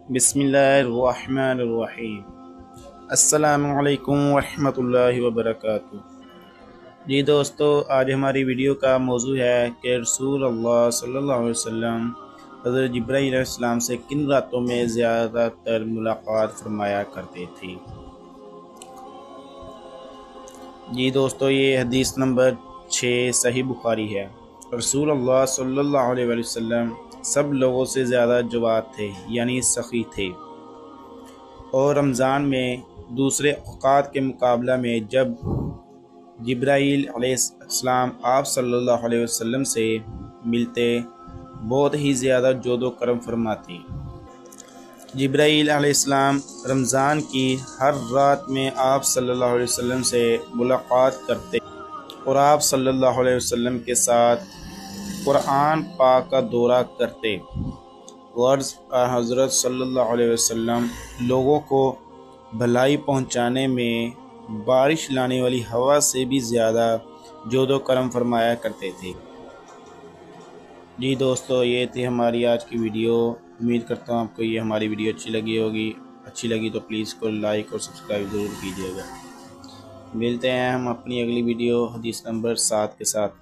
بسم اللہ الرحمن الرحیم۔ السلام علیکم ورحمۃ اللہ وبرکاتہ۔ جی دوستو، آج ہماری ویڈیو کا موضوع ہے کہ رسول اللہ صلی اللہ علیہ وسلم حضرت جبرائیل علیہ السلام سے کن راتوں میں زیادہ تر ملاقات فرمایا کرتے تھے۔ جی دوستو، یہ حدیث نمبر 6 صحیح بخاری ہے۔ رسول اللہ صلی اللہ علیہ وسلم سب لوگوں سے زیادہ جواد تھے، یعنی سخی تھے، اور رمضان میں دوسرے اوقات کے مقابلہ میں جب جبرائیل علیہ السلام آپ صلی اللہ علیہ وسلم سے ملتے بہت ہی زیادہ جود و کرم فرماتے۔ جبرائیل علیہ السلام رمضان کی ہر رات میں آپ صلی اللہ علیہ وسلم سے ملاقات کرتے اور آپ صلی اللہ علیہ وسلم کے ساتھ قرآن پاک کا دورہ کرتے۔ غرض حضرت صلی اللہ علیہ وسلم لوگوں کو بھلائی پہنچانے میں بارش لانے والی ہوا سے بھی زیادہ جود و کرم فرمایا کرتے تھے۔ جی دوستو، یہ تھی ہماری آج کی ویڈیو۔ امید کرتا ہوں آپ کو یہ ہماری ویڈیو اچھی لگی ہوگی۔ اچھی لگی تو پلیز کو لائک اور سبسکرائب ضرور کیجیے گا۔ ملتے ہیں ہم اپنی اگلی ویڈیو حدیث نمبر 7 کے ساتھ۔